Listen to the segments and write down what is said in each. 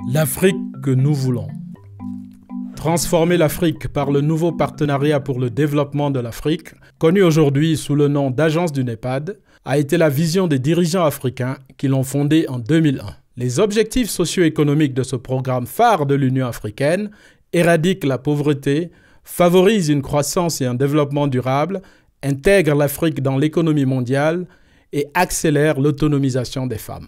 L'Afrique que nous voulons. Transformer l'Afrique par le nouveau partenariat pour le développement de l'Afrique, connu aujourd'hui sous le nom d'Agence du NEPAD, a été la vision des dirigeants africains qui l'ont fondé en 2001. Les objectifs socio-économiques de ce programme phare de l'Union africaine éradiquent la pauvreté, favorisent une croissance et un développement durable, intègrent l'Afrique dans l'économie mondiale et accélèrent l'autonomisation des femmes.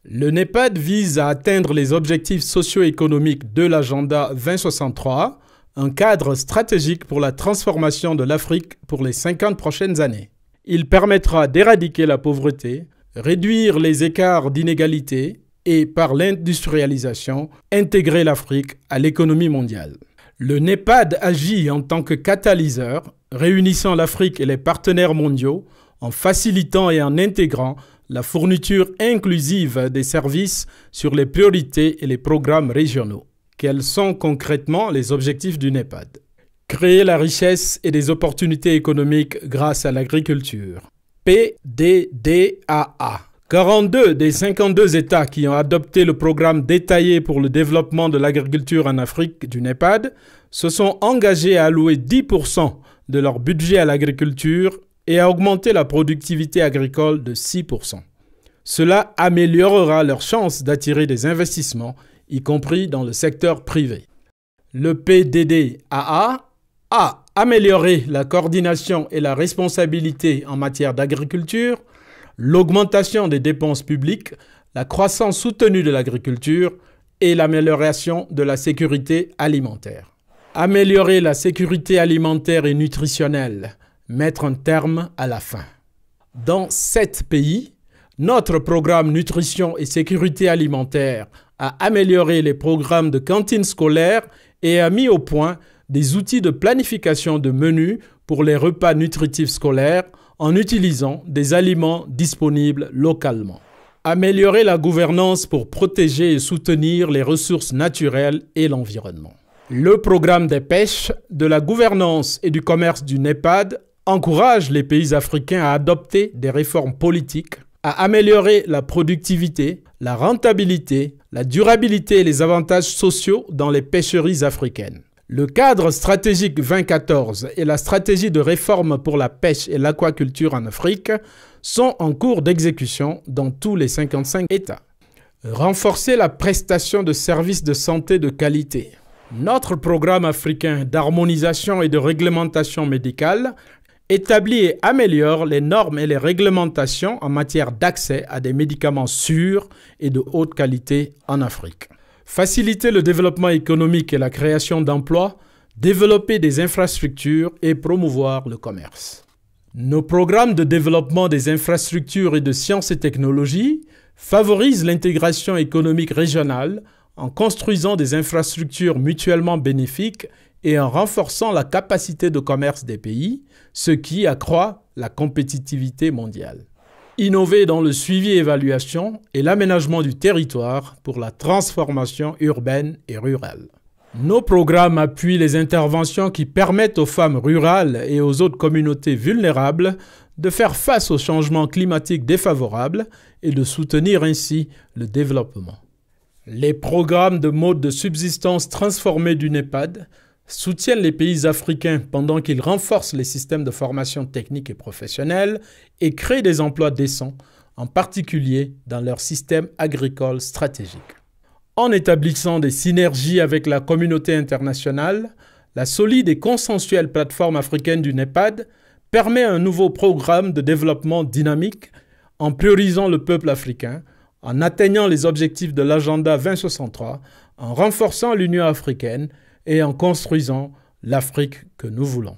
Le NEPAD vise à atteindre les objectifs socio-économiques de l'agenda 2063, un cadre stratégique pour la transformation de l'Afrique pour les 50 prochaines années. Il permettra d'éradiquer la pauvreté, réduire les écarts d'inégalité et, par l'industrialisation, intégrer l'Afrique à l'économie mondiale. Le NEPAD agit en tant que catalyseur, réunissant l'Afrique et les partenaires mondiaux en facilitant et en intégrant la fourniture inclusive des services sur les priorités et les programmes régionaux. Quels sont concrètement les objectifs du NEPAD? Créer la richesse et des opportunités économiques grâce à l'agriculture. PDDAA. 42 des 52 États qui ont adopté le programme détaillé pour le développement de l'agriculture en Afrique du NEPAD se sont engagés à allouer 10% de leur budget à l'agriculture et à augmenter la productivité agricole de 6%. Cela améliorera leurs chances d'attirer des investissements, y compris dans le secteur privé. Le PDDAA a amélioré la coordination et la responsabilité en matière d'agriculture, l'augmentation des dépenses publiques, la croissance soutenue de l'agriculture et l'amélioration de la sécurité alimentaire. Améliorer la sécurité alimentaire et nutritionnelle, mettre un terme à la faim. Dans 7 pays, notre programme Nutrition et Sécurité Alimentaire a amélioré les programmes de cantines scolaires et a mis au point des outils de planification de menus pour les repas nutritifs scolaires en utilisant des aliments disponibles localement. Améliorer la gouvernance pour protéger et soutenir les ressources naturelles et l'environnement. Le programme des pêches, de la gouvernance et du commerce du NEPAD encourage les pays africains à adopter des réformes politiques, à améliorer la productivité, la rentabilité, la durabilité et les avantages sociaux dans les pêcheries africaines. Le cadre stratégique 2014 et la stratégie de réforme pour la pêche et l'aquaculture en Afrique sont en cours d'exécution dans tous les 55 États. Renforcer la prestation de services de santé de qualité. Notre programme africain d'harmonisation et de réglementation médicale établit et améliore les normes et les réglementations en matière d'accès à des médicaments sûrs et de haute qualité en Afrique. Faciliter le développement économique et la création d'emplois, développer des infrastructures et promouvoir le commerce. Nos programmes de développement des infrastructures et de sciences et technologies favorisent l'intégration économique régionale en construisant des infrastructures mutuellement bénéfiques et en renforçant la capacité de commerce des pays, ce qui accroît la compétitivité mondiale. Innover dans le suivi et évaluation et l'aménagement du territoire pour la transformation urbaine et rurale. Nos programmes appuient les interventions qui permettent aux femmes rurales et aux autres communautés vulnérables de faire face aux changements climatiques défavorables et de soutenir ainsi le développement. Les programmes de mode de subsistance transformés du NEPAD soutiennent les pays africains pendant qu'ils renforcent les systèmes de formation technique et professionnelle et créent des emplois décents, en particulier dans leur système agricole stratégique. En établissant des synergies avec la communauté internationale, la solide et consensuelle plateforme africaine du NEPAD permet un nouveau programme de développement dynamique en priorisant le peuple africain, en atteignant les objectifs de l'agenda 2063, en renforçant l'Union africaine et en construisant l'Afrique que nous voulons.